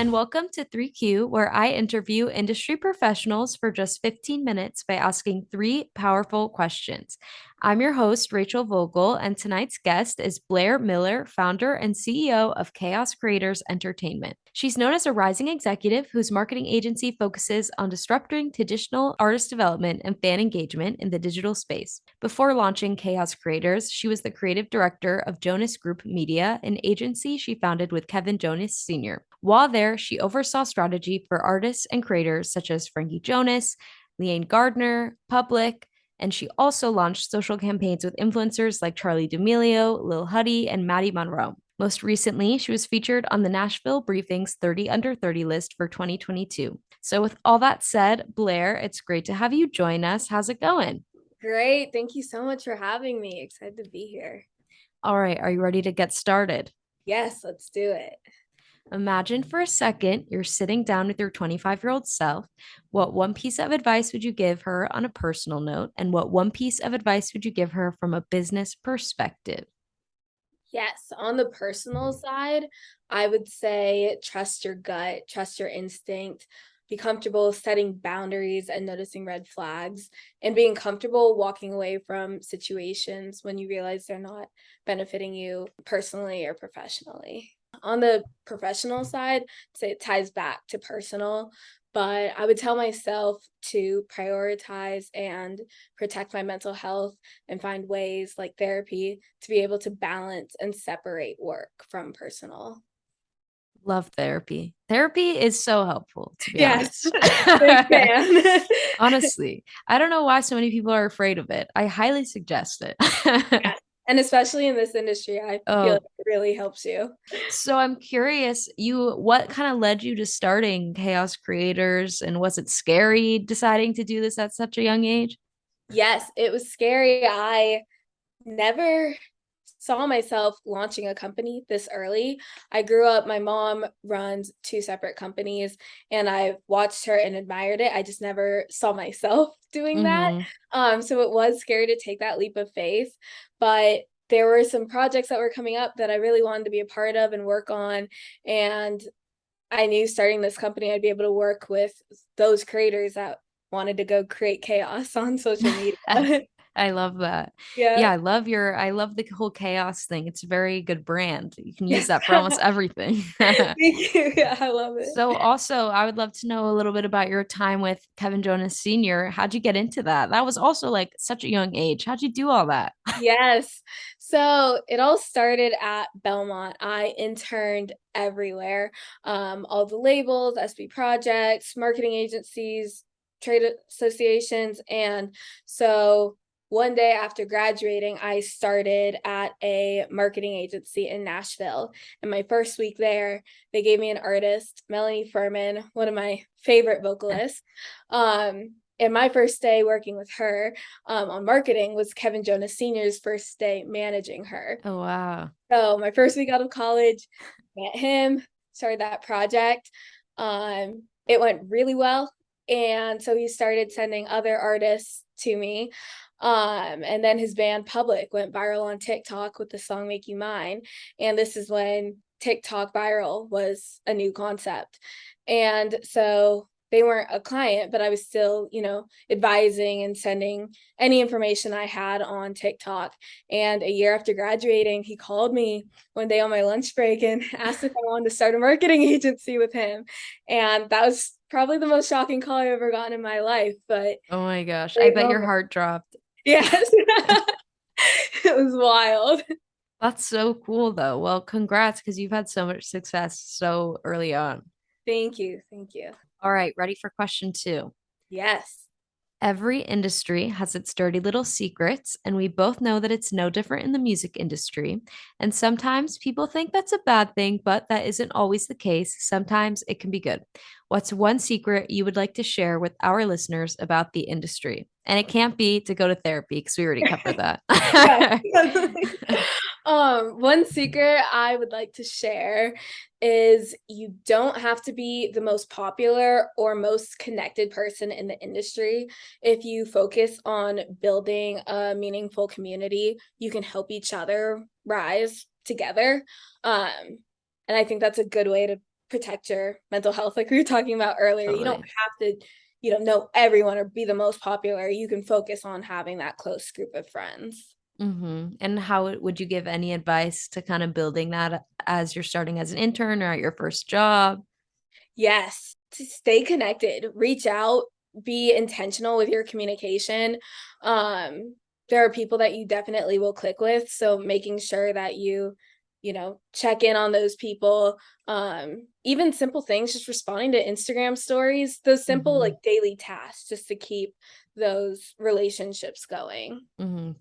and welcome to 3Q, where I interview industry professionals for just 15 minutes by asking three powerful questions. I'm your host, Rachel Vogel, and tonight's guest is Blair Miller, founder and CEO of Chaos Creators Entertainment. She's known as a rising executive whose marketing agency focuses on disrupting traditional artist development and fan engagement in the digital space. Before launching Chaos Creators, she was the creative director of Jonas Group Media, an agency she founded with Kevin Jonas Sr. While there, she oversaw strategy for artists and creators such as Frankie Jonas, Lanie Gardner, Public, and she also launched social campaigns with influencers like Charli D'Amelio, Lil Huddy, and Madi Monroe. Most recently, she was featured on the Nashville Briefing's 30 Under 30 list for 2022. So, with all that said, Blair, it's great to have you join us. How's it going? Great. Thank you so much for having me. Excited to be here. All right, are you ready to get started? Yes, let's do it. Imagine for a second you're sitting down with your 25-year-old self. What one piece of advice would you give her on a personal note? And what one piece of advice would you give her from a business perspective? Yes, on the personal side, I would say trust your gut, trust your instinct, be comfortable setting boundaries and noticing red flags, and being comfortable walking away from situations when you realize they're not benefiting you personally or professionally. On the professional side, say it ties back to personal, but I would tell myself to prioritize and protect my mental health and find ways like therapy to be able to balance and separate work from personal. Love therapy. Therapy is so helpful, to be Yes, honest. big fan. Honestly, I don't know why so many people are afraid of it. I highly suggest it. Yes. And especially in this industry, I feel like Oh, it really helps you. so I'm curious, what kind of led you to starting Chaos Creators, and was it scary deciding to do this at such a young age? Yes, it was scary. I never saw myself launching a company this early. I grew up, my mom runs two separate companies, and I watched her and admired it. I just never saw myself doing that. Mm-hmm. So it was scary to take that leap of faith, but there were some projects that were coming up that I really wanted to be a part of and work on. And I knew starting this company, I'd be able to work with those creators that wanted to go create chaos on social media. I love that. Yeah. Yeah, I love the whole chaos thing. It's a very good brand. You can use Yes. that for almost everything. Thank you. Yeah, I love it. So also, I would love to know a little bit about your time with Kevin Jonas Sr. How'd you get into that? That was also like such a young age. How'd you do all that? Yes. So it all started at Belmont. I interned everywhere. All the labels, SB projects, marketing agencies, trade associations. And so one day after graduating, I started at a marketing agency in Nashville. And my first week there, they gave me an artist, Melanie Pfirrman, one of my favorite vocalists. And my first day working with her on marketing was Kevin Jonas Sr.'s first day managing her. Oh, wow. So my first week out of college, met him, started that project. It went really well. And so he started sending other artists to me. And then his band Public went viral on TikTok with the song Make You Mine. And this is when TikTok viral was a new concept. And so they weren't a client, but I was still, advising and sending any information I had on TikTok. And a year after graduating, he called me one day on my lunch break and asked if I wanted to start a marketing agency with him. And that was probably the most shocking call I've ever gotten in my life. But Oh my gosh. I great bet your moment. heart dropped. Yes. It was wild. That's so cool though. Well, congrats because you've had so much success so early on. Thank you. Thank you. All right, ready for question two. Yes. Every industry has its dirty little secrets, and we both know that it's no different in the music industry. And sometimes people think that's a bad thing, but that isn't always the case. Sometimes it can be good. What's one secret you would like to share with our listeners about the industry? And it can't be to go to therapy because we already covered Yes. that. One secret I would like to share is you don't have to be the most popular or most connected person in the industry. If you focus on building a meaningful community, you can help each other rise together. And I think that's a good way to protect your mental health, like we were talking about earlier. You don't Totally. have to, know everyone or be the most popular. You can focus on having that close group of friends. And how would you give any advice to kind of building that as you're starting as an intern or at your first job? Yes, to stay connected, reach out, be intentional with your communication. There are people that you definitely will click with, so making sure that you check in on those people. Even simple things, just responding to Instagram stories, those simple like daily tasks just to keep those relationships going.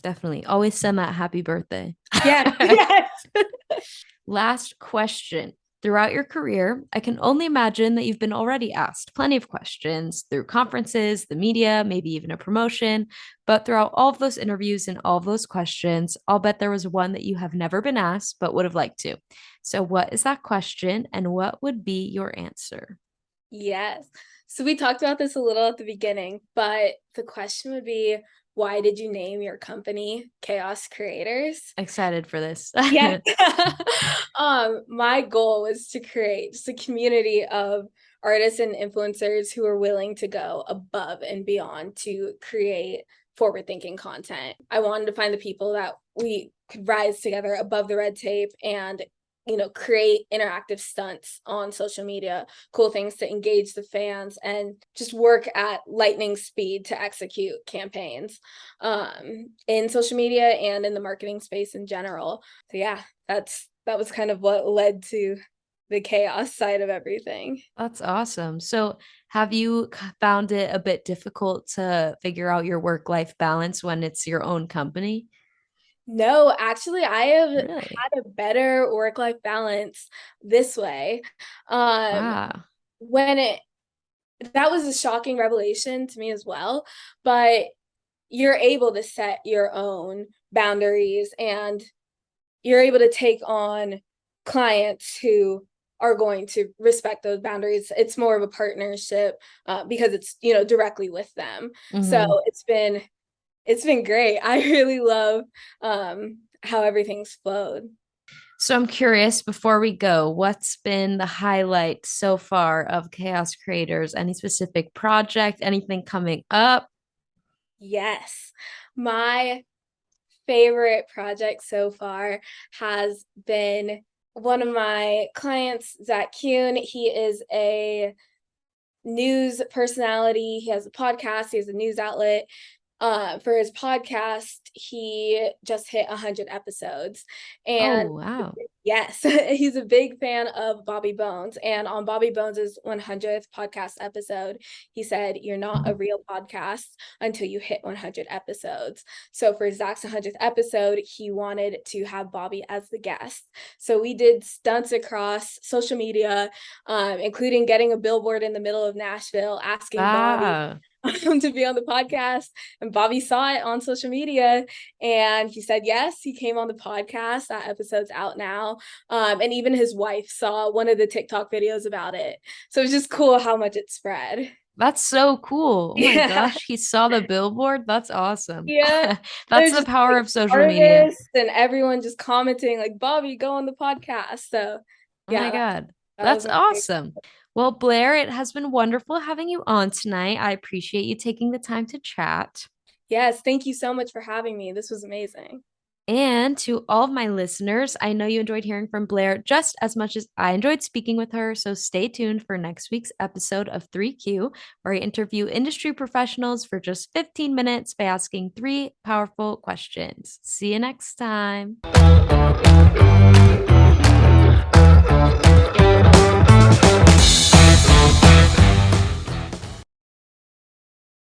Definitely. Always send that happy birthday. Yes, yes. Last question. Throughout your career, I can only imagine that you've been already asked plenty of questions through conferences, the media, maybe even a promotion. But throughout all of those interviews and all of those questions, I'll bet there was one that you have never been asked but would have liked to. So, what is that question and what would be your answer? Yes. So we talked about this a little at the beginning, but the question would be, why did you name your company Chaos Creators? Excited for this. Yes. My goal was to create just a community of artists and influencers who are willing to go above and beyond to create forward-thinking content. I wanted to find the people that we could rise together above the red tape and create interactive stunts on social media, cool things to engage the fans, and just work at lightning speed to execute campaigns in social media and in the marketing space in general. So yeah, that was kind of what led to the chaos side of everything. That's awesome. So, have you found it a bit difficult to figure out your work-life balance when it's your own company? No, actually, I have Really? had a better work-life balance this way. Um, Wow. when it that was a shocking revelation to me as well, but you're able to set your own boundaries and you're able to take on clients who are going to respect those boundaries. It's more of a partnership because it's directly with them. So hmm it's been great. I really love how everything's flowed. So, I'm curious before we go, what's been the highlight so far of Chaos Creators? Any specific project, anything coming up? Yes, my favorite project so far has been one of my clients, Zach Kuhn. He is a news personality. He has a podcast. He has a news outlet. For his podcast, he just hit 100 episodes. Oh, And wow. yes, he's a big fan of Bobby Bones. And on Bobby Bones's 100th podcast episode, he said, "You're not a real podcast until you hit 100 episodes." So for Zach's 100th episode, he wanted to have Bobby as the guest. So we did stunts across social media, including getting a billboard in the middle of Nashville, asking Bobby Wow. to be on the podcast, and Bobby saw it on social media and he said yes. He came on the podcast. That episode's out now, and even his wife saw one of the TikTok videos about it, so it's just cool how much it spread. That's so cool. Oh my Yeah, gosh, he saw the billboard. That's awesome. yeah. That's There's the just power like of social media. artists and everyone just commenting like, "Bobby, go on the podcast." So Oh my yeah, God. that was That's my favorite. awesome. Well, Blair, it has been wonderful having you on tonight. I appreciate you taking the time to chat. Yes, thank you so much for having me. This was amazing. And to all of my listeners, I know you enjoyed hearing from Blair just as much as I enjoyed speaking with her. So stay tuned for next week's episode of 3Q, where I interview industry professionals for just 15 minutes by asking three powerful questions. See you next time.